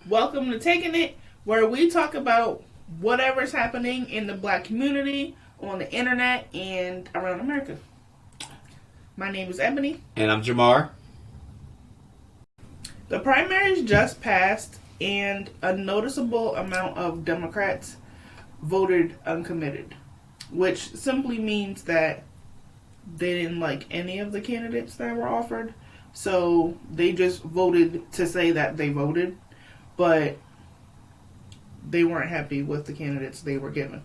Welcome to Taking It, where we talk about whatever's happening in the black community, on the internet, and around America. My name is Ebony. And I'm Jamar. The primaries just passed, and a noticeable amount of Democrats voted uncommitted, which simply means that they didn't like any of the candidates that were offered. So they just voted to say that they voted, but they weren't happy with the candidates they were given.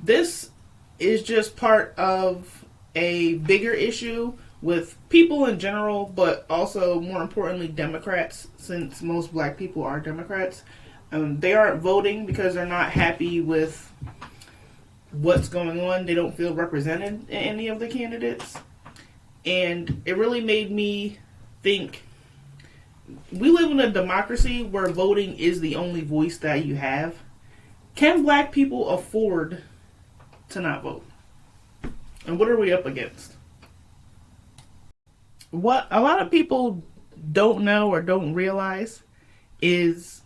This is just part of a bigger issue with people in general, but also, more importantly, Democrats, since most black people are Democrats. They aren't voting because they're not happy with what's going on. They don't feel represented in any of the candidates. And it really made me think, we live in a democracy where voting is the only voice that you have. Can black people afford to not vote? And what are we up against? What a lot of people don't know or don't realize is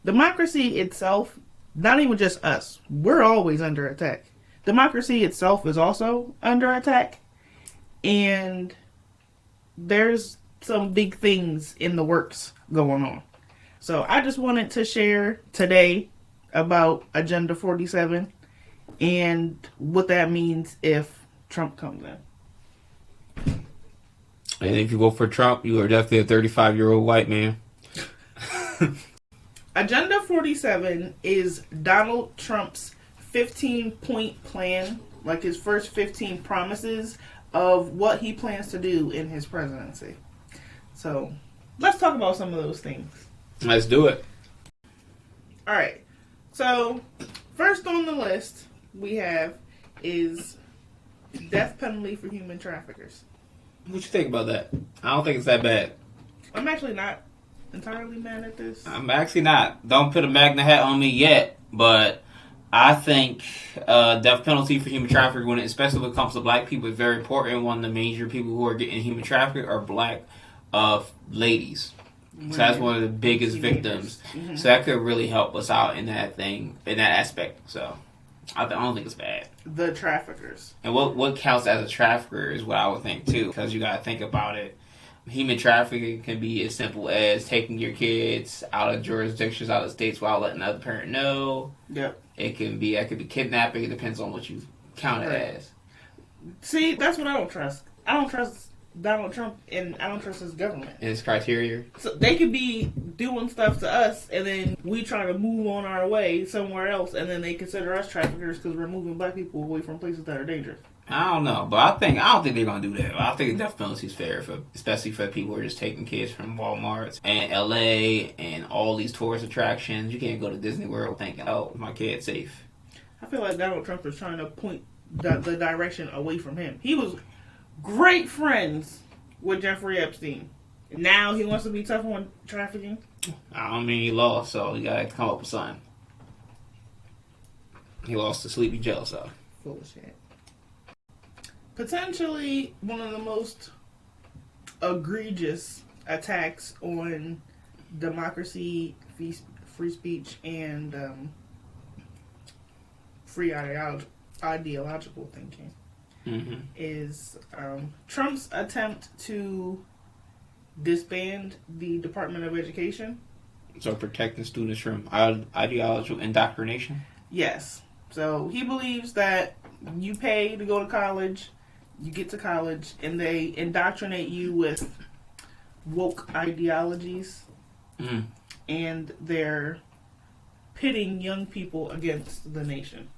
democracy itself, not even just us, we're always under attack. Democracy itself is also under attack. And there's some big things in the works going on. So I just wanted to share today about Agenda 47 and what that means if Trump comes in. And if you vote for Trump, you are definitely a 35-year-old white man. Agenda 47 is Donald Trump's 15-point plan, like his first 15 promises of what he plans to do in his presidency. So, let's talk about some of those things. Let's do it. Alright, so first on the list we have is death penalty for human traffickers. What you think about that? I don't think it's that bad. I'm actually not entirely mad at this. I'm actually not. Don't put a magna hat on me yet, but I think death penalty for human trafficking, especially when it comes to black people, is very important. One of the major people who are getting human trafficked are black ladies. So that's one of the biggest victims. Mm-hmm. So that could really help us out in that aspect. So I don't think it's bad. The traffickers. And what counts as a trafficker is what I would think too, because you got to think about it. Human trafficking can be as simple as taking your kids out of jurisdictions, out of states, without letting the other parent know. Yep. It could be kidnapping. It depends on what you count it as. See, that's what I don't trust. I don't trust Donald Trump, and I don't trust his government. And his criteria. So they could be doing stuff to us, and then we try to move on our way somewhere else, and then they consider us traffickers because we're moving black people away from places that are dangerous. I don't know, but I don't think they're gonna do that. I think the death penalty is fair, especially for people who are just taking kids from Walmart and LA and all these tourist attractions. You can't go to Disney World thinking, "Oh, my kid's safe." I feel like Donald Trump is trying to point the direction away from him. He was great friends with Jeffrey Epstein. Now he wants to be tough on trafficking. I don't mean he lost, so you gotta come up with something. He lost to Sleepy Joe, so. Full of shit. Potentially one of the most egregious attacks on democracy, free speech, and free ideological thinking is Trump's attempt to disband the Department of Education. So protecting students from ideological indoctrination? Yes. So he believes that you pay to go to college, you get to college, and they indoctrinate you with woke ideologies, and they're pitting young people against the nation.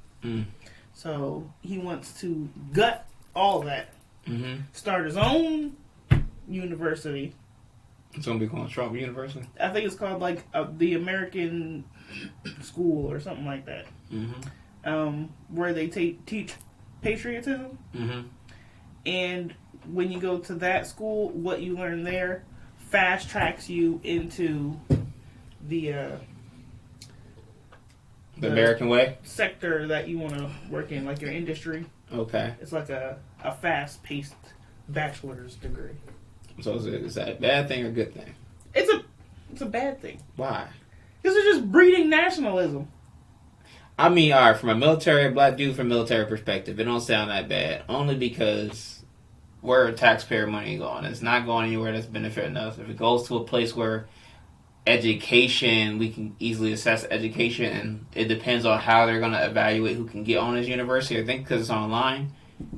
So he wants to gut all that, start his own university. It's going to be called Trump University? I think it's called like the American School or something like that, where they teach patriotism. And when you go to that school, what you learn there fast tracks you into the American way sector that you want to work in, like your industry. Okay. It's like a fast-paced bachelor's degree. So is that a bad thing or a good thing? It's a It's a bad thing. Why? Because they're just breeding nationalism. I mean, all right, from a black dude from a military perspective, it don't sound that bad. Only because where taxpayer money going? It's not going anywhere that's benefiting us. If it goes to a place where education, we can easily assess education, and it depends on how they're going to evaluate who can get on this university. I think because it's online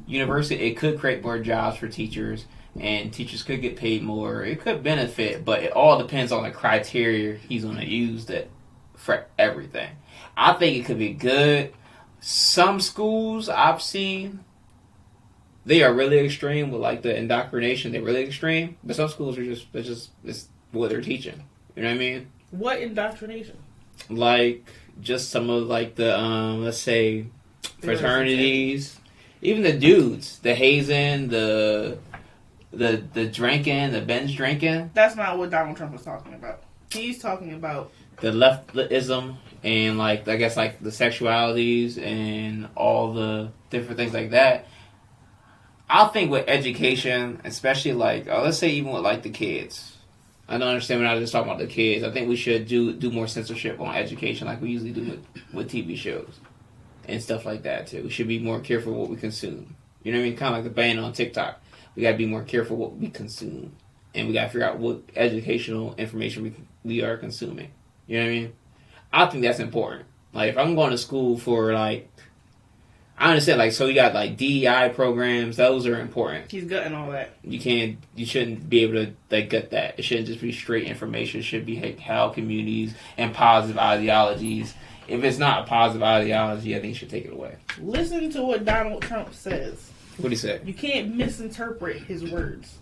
university, it could create more jobs for teachers, and teachers could get paid more. It could benefit, but it all depends on the criteria he's going to use for everything. I think it could be good. Some schools I've seen, they are really extreme with like the indoctrination. They're really extreme, but some schools are it's what they're teaching. You know what I mean? What indoctrination? Like just some of like the let's say fraternities, even the dudes, the hazing, the drinking, the binge drinking. That's not what Donald Trump was talking about. He's talking about the leftism and like I guess like the sexualities and all the different things like that. I think with education, especially like let's say even with like the kids. I don't understand when I was just talking about the kids. I think we should do more censorship on education like we usually do with TV shows and stuff like that too. We should be more careful what we consume. You know what I mean? Kind of like the ban on TikTok. We got to be more careful what we consume. And we got to figure out what educational information we are consuming. You know what I mean? I think that's important. Like if I'm going to school for like, I understand like, so you got like DEI programs. Those are important. He's gutting all that. You shouldn't be able to like gut that. It shouldn't just be straight information. It should be how communities and positive ideologies. If it's not a positive ideology, I think you should take it away. Listen to what Donald Trump says. What'd he say? You can't misinterpret his words.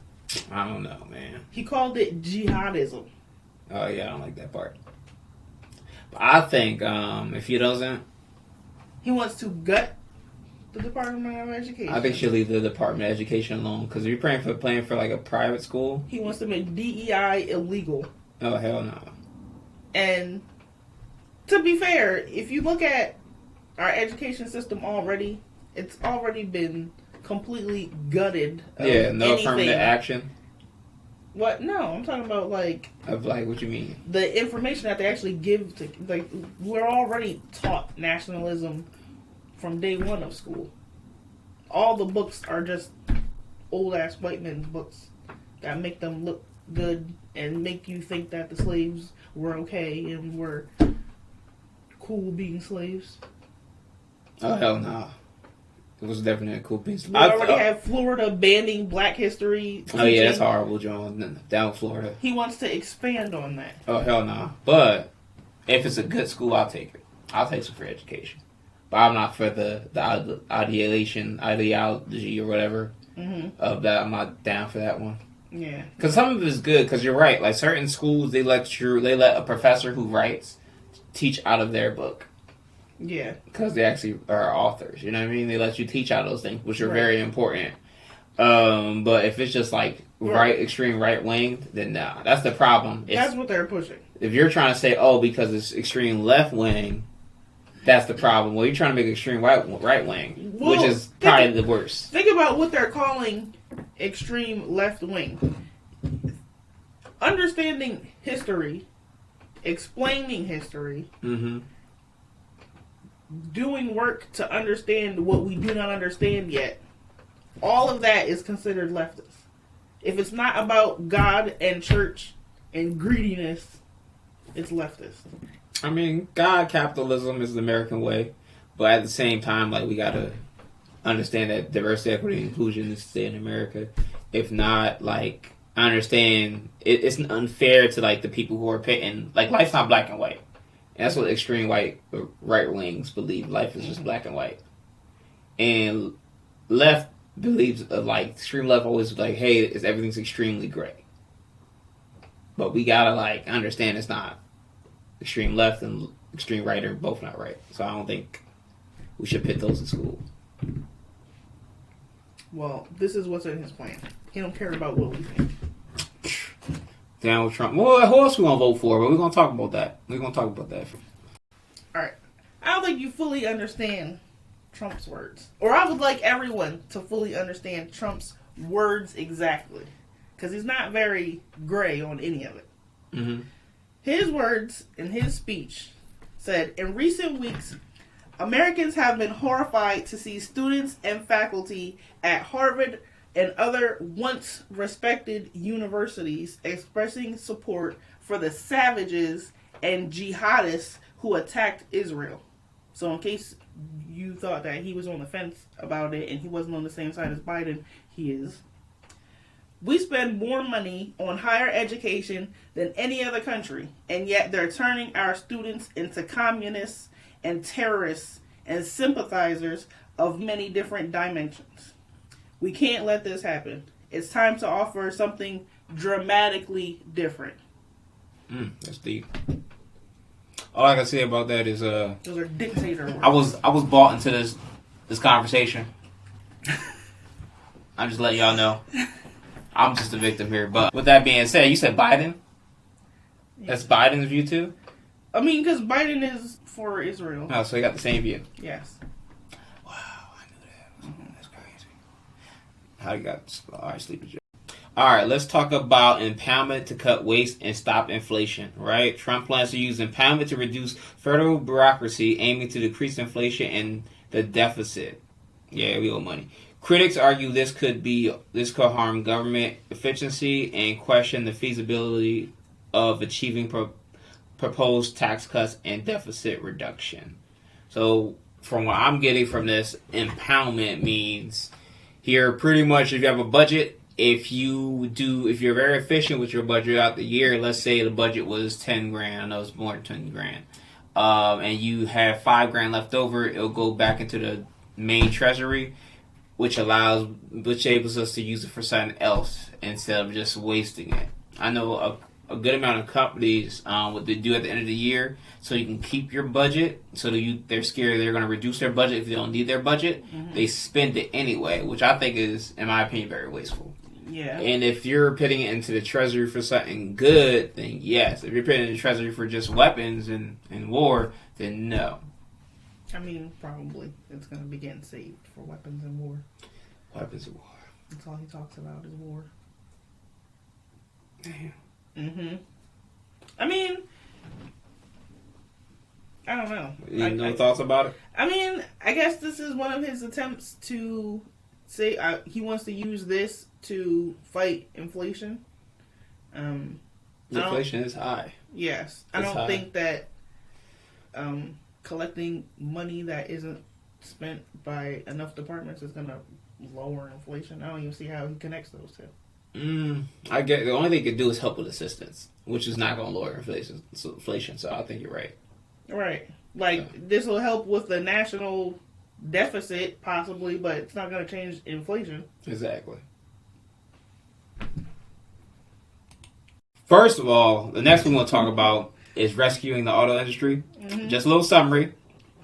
I don't know, man. He called it jihadism. Oh yeah, I don't like that part. But I think if he doesn't, he wants to gut the Department of Education. I think she'll leave the Department of Education alone because if you're playing for like a private school, he wants to make DEI illegal. Oh hell no! And to be fair, if you look at our education system already, it's already been completely gutted. Yeah, no affirmative action. What? No, I'm talking about like what you mean? The information that they actually give to like we're already taught nationalism from day one of school. All the books are just old ass white men's books that make them look good and make you think that the slaves were okay and were cool being slaves. Oh hell no! It was definitely a cool piece. We already have Florida banning Black history. Oh yeah, that's horrible, John. Down Florida. He wants to expand on that. Oh hell no! But if it's a good school, I'll take it. I'll take some free education. But I'm not for the ideology or whatever of that. I'm not down for that one. Yeah. Because some of it is good. Because you're right. Like certain schools, they let a professor who writes teach out of their book. Yeah. Because they actually are authors. You know what I mean? They let you teach out those things, which are very important. But if it's just like extreme right wing, then nah. That's the problem. That's what they're pushing. If you're trying to say, because it's extreme left wing, that's the problem. Well, you're trying to make extreme right wing, which is probably the worst. Think about what they're calling extreme left wing. Understanding history, explaining history, doing work to understand what we do not understand yet. All of that is considered leftist. If it's not about God and church and greediness, it's leftist. I mean, God, capitalism is the American way, but at the same time, like we gotta understand that diversity, equity, and inclusion is to stay in America. If not, like I understand it's unfair to like the people who are pitting. Like life's not black and white, and that's what extreme right wings believe. Life is just black and white, and left believes like extreme left always like, hey, everything's extremely gray. But we gotta like understand it's not. Extreme left and extreme right are both not right. So I don't think we should pit those in school. Well, this is what's in his plan. He don't care about what we think. Down with Trump. Well, who else we gonna vote for? But we're gonna talk about that. Alright. I don't think you fully understand Trump's words. Or I would like everyone to fully understand Trump's words exactly. Because he's not very gray on any of it. His words in his speech said, in recent weeks, Americans have been horrified to see students and faculty at Harvard and other once respected universities expressing support for the savages and jihadists who attacked Israel. So in case you thought that he was on the fence about it and he wasn't on the same side as Biden, he is. We spend more money on higher education than any other country, and yet they're turning our students into communists and terrorists and sympathizers of many different dimensions. We can't let this happen. It's time to offer something dramatically different. That's deep. All I can say about that is those are dictator words. I was bought into this conversation. I'm just letting y'all know. I'm just a victim here. But with that being said, you said Biden? That's Biden's view too? I mean, because Biden is for Israel. Oh, so he got the same view. Yes. Wow, I knew that. That's crazy. How you got... All right, sleepy Joe. All right, let's talk about empowerment to cut waste and stop inflation, right? Trump plans to use empowerment to reduce federal bureaucracy, aiming to decrease inflation and the deficit. Yeah, we owe money. Critics argue this could harm government efficiency and question the feasibility of achieving proposed tax cuts and deficit reduction. So, from what I'm getting from this, empowerment means here pretty much if you have a budget, if you're very efficient with your budget out the year, let's say the budget was 10 grand, I know it's more than 10 grand, and you have 5 grand left over, it'll go back into the main treasury, which enables us to use it for something else instead of just wasting it. I know a good amount of companies, what they do at the end of the year, so you can keep your budget, so they're scared they're going to reduce their budget if they don't need their budget. Mm-hmm. They spend it anyway, which I think is, in my opinion, very wasteful. Yeah. And if you're putting it into the treasury for something good, then yes. If you're putting it in the treasury for just weapons and war, then no. I mean, probably it's going to be getting saved for weapons and war. Weapons and war. That's all he talks about is war. Damn. Mm-hmm. I mean, I don't know. No thoughts about it? I mean, I guess this is one of his attempts to say he wants to use this to fight inflation. Inflation is high. Yes. I don't think that collecting money that isn't spent by enough departments is going to lower inflation. I don't even see how he connects those two. I get the only thing he could do is help with assistance, which is not going to lower inflation. So I think you're right. Right. This will help with the national deficit, possibly, but it's not going to change inflation. Exactly. First of all, the next we want to talk about is rescuing the auto industry. Mm-hmm. Just a little summary.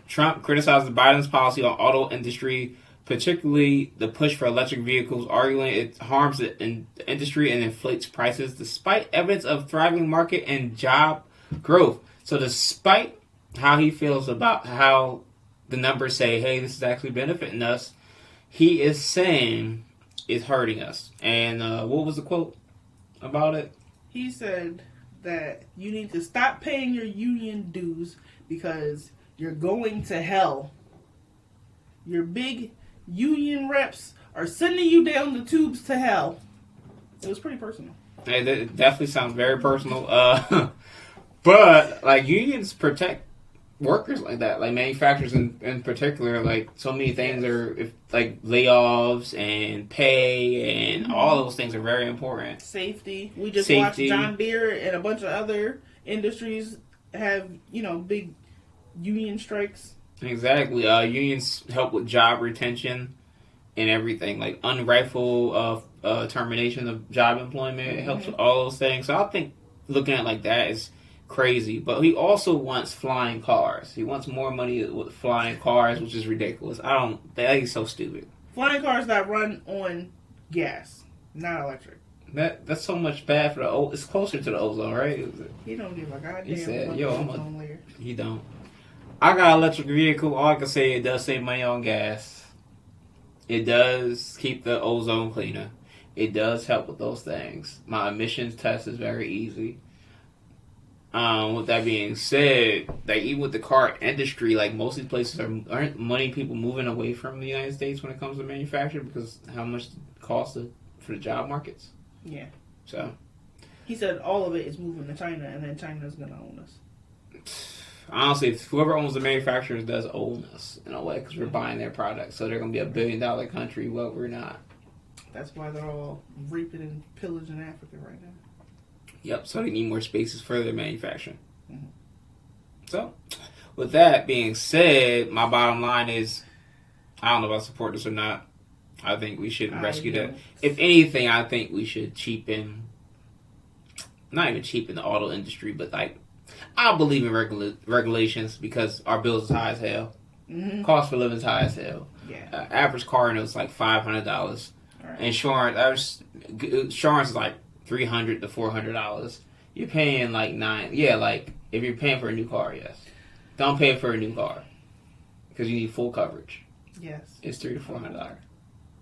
Trump criticized Biden's policy on auto industry, particularly the push for electric vehicles, arguing it harms the industry and inflates prices despite evidence of thriving market and job growth. So despite how he feels about how the numbers say, hey, this is actually benefiting us, he is saying it's hurting us. And what was the quote about it? He said that you need to stop paying your union dues because you're going to hell. Your big union reps are sending you down the tubes to hell. It was pretty personal. Hey, that definitely sounds very personal. But unions protect workers like that, like manufacturers in particular. Like so many things are layoffs and pay and all those things are very important. Safety. We just watched John Deere and a bunch of other industries have big union strikes. Exactly. Unions help with job retention and everything, like unrightful termination of job employment. It helps with all those things. So I think looking at it like that is crazy. But he also wants flying cars. He wants more money with flying cars, which is ridiculous. That is so stupid. Flying cars that run on gas, not electric. That's so much bad for the it's closer to the ozone, right? He don't give a goddamn. He said, ozone layer. He don't. I got an electric vehicle. All I can say, it does save money on gas. It does keep the ozone cleaner. It does help with those things. My emissions test is very easy. With that being said, like even with the car industry, like most of these places aren't money people moving away from the United States when it comes to manufacturing because how much it costs for the job markets. Yeah. So he said all of it is moving to China, and then China's gonna own us. Honestly, whoever owns the manufacturers does own us in a way because we're buying their products. So they're gonna be $1 billion country. Well, we're not. That's why they're all reaping and pillaging Africa right now. Yep, so they need more spaces for their manufacturing. Mm-hmm. So, with that being said, my bottom line is, I don't know if I support this or not. I think we should rescue that. If anything, I think we should cheapen, not even cheapen the auto industry, but like, I believe in regulations because our bills is high as hell. Mm-hmm. Cost for living is high as hell. Yeah. Average car note is like $500. Right. Insurance is like $300 to $400. You're paying like $9. Yeah, like if you're paying for a new car, yes. Don't pay for a new car because you need full coverage. Yes, it's $300 to $400.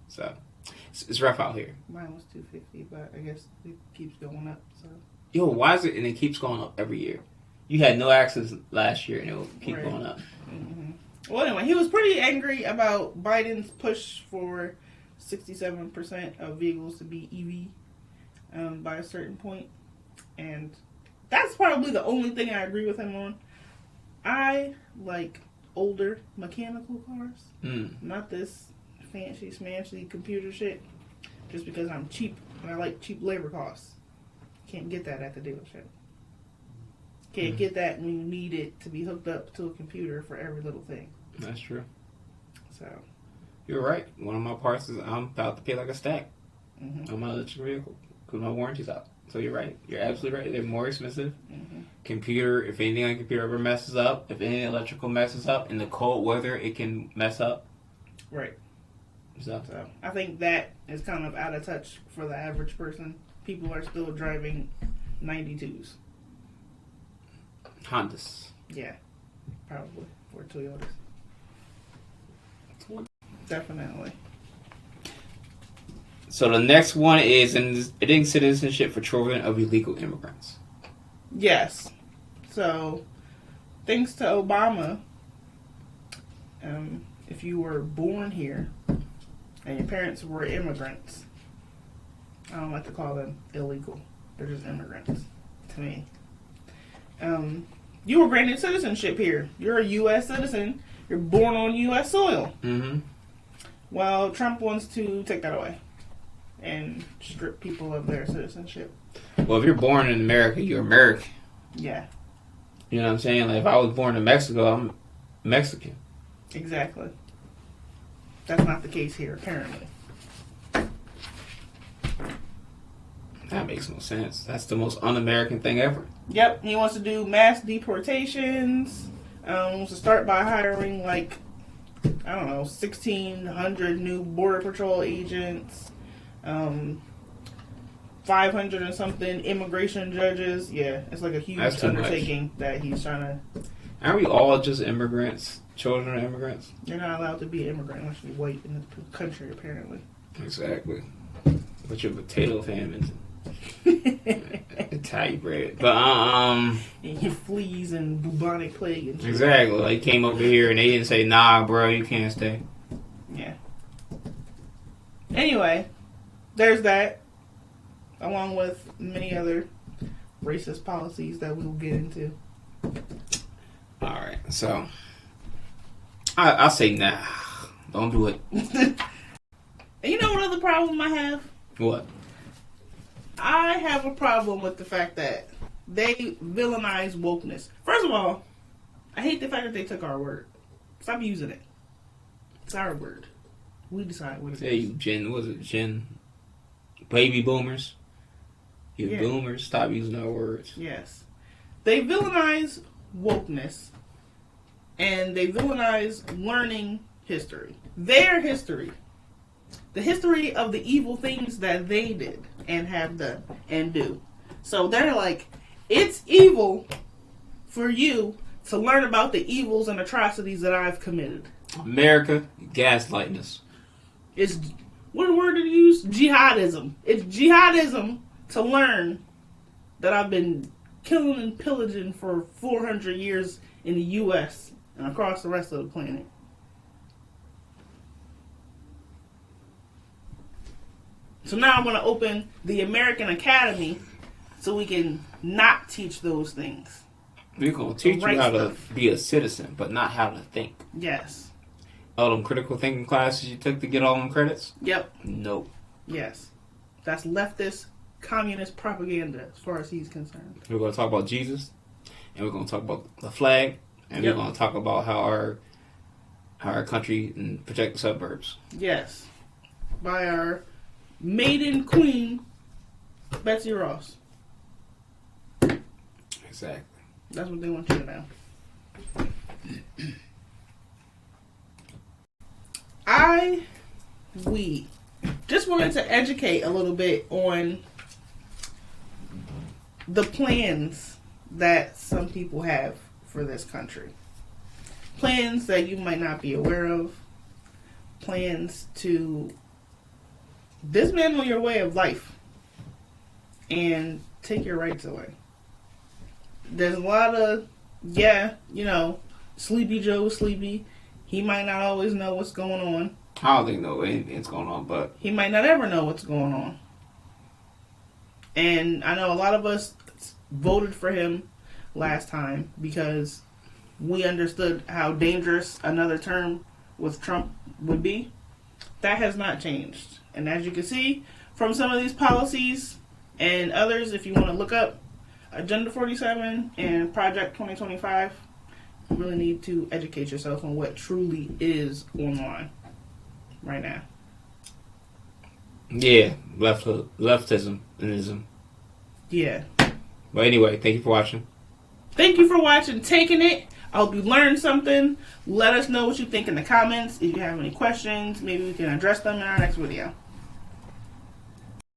So it's rough out here. Mine was $250, but I guess it keeps going up. So yo, why is it? And it keeps going up every year. You had no accidents last year, and it will keep going up. Mm-hmm. Well, anyway, he was pretty angry about Biden's push for 67% of vehicles to be EV by a certain point. And that's probably the only thing I agree with him on. I like older mechanical cars. Not this fancy smancy computer shit. Just because I'm cheap and I like cheap labor costs. Can't get that at the dealership. Can't get that when you need it to be hooked up to a computer for every little thing. That's true. So you're right. One of my parts is I'm about to pay like a stack on my electric vehicle because my warranty's out. So you're right. You're absolutely right. They're more expensive. Computer, if anything on the computer ever messes up, if any electrical messes up, in the cold weather, it can mess up. Right. So I think that is kind of out of touch for the average person. People are still driving 92s. Hondas. Yeah, probably. Or Toyotas. Definitely. So the next one is ending citizenship for children of illegal immigrants. Yes. So, thanks to Obama, if you were born here and your parents were immigrants, I don't like to call them illegal. They're just immigrants to me. You were granted citizenship here. You're a U.S. citizen. You're born on U.S. soil. Well, Trump wants to take that away and strip people of their citizenship. Well, if you're born in America, you're American. Yeah. You know what I'm saying? Like, if I was born in Mexico, I'm Mexican. Exactly. That's not the case here, apparently. That makes no sense. That's the most un-American thing ever. Yep. He wants to do mass deportations. Wants to start by hiring, 1,600 new Border Patrol agents. 500 and something immigration judges. Yeah, it's like a huge undertaking that he's trying to... Aren't we all just immigrants? Children of immigrants? You're not allowed to be an immigrant unless you're white in the country, apparently. Exactly. But you're potato famines. Italian bread. But, and your fleas and bubonic plague and shit. Exactly. They came over here and they didn't say, nah, bro, you can't stay. Yeah. Anyway, there's that. Along with many other racist policies that we'll get into. Alright, so I say nah. Don't do it. And you know what other problem I have? What? I have a problem with the fact that they villainize wokeness. First of all, I hate the fact that they took our word. Stop using it. It's our word. We decide what it is. You Gen baby boomers? You boomers, stop using our words. Yes. They villainize wokeness and they villainize learning history. Their history. The history of the evil things that they did and have done and do. So they're like, it's evil for you to learn about the evils and atrocities that I've committed. America, gaslighting us. It's, what word did you use? Jihadism. It's jihadism to learn that I've been killing and pillaging for 400 years in the U.S. and across the rest of the planet. So now I'm going to open the American Academy so we can not teach those things. We're going to teach you how to be a citizen, but not how to think. Yes. All them critical thinking classes you took to get all them credits? Yep. Nope. Yes. That's leftist, communist propaganda as far as he's concerned. We're going to talk about Jesus, and we're going to talk about the flag, and we're going to talk about how our country and protect the suburbs. Yes. By our maiden queen, Betsy Ross. Exactly. That's what they want you to know. We just wanted to educate a little bit on the plans that some people have for this country. Plans that you might not be aware of. Plans to dismantle your way of life and take your rights away. There's a lot of, Sleepy Joe, Sleepy. He might not always know what's going on. I don't think know anything's going on, but he might not ever know what's going on. And I know a lot of us voted for him last time because we understood how dangerous another term with Trump would be. That has not changed. And as you can see from some of these policies and others, if you want to look up Agenda47 and Project 2025, you really need to educate yourself on what truly is going on right now. Yeah, leftism. Yeah. But anyway, thank you for watching. Thank you for watching Taking It. I hope you learned something. Let us know what you think in the comments. If you have any questions, maybe we can address them in our next video.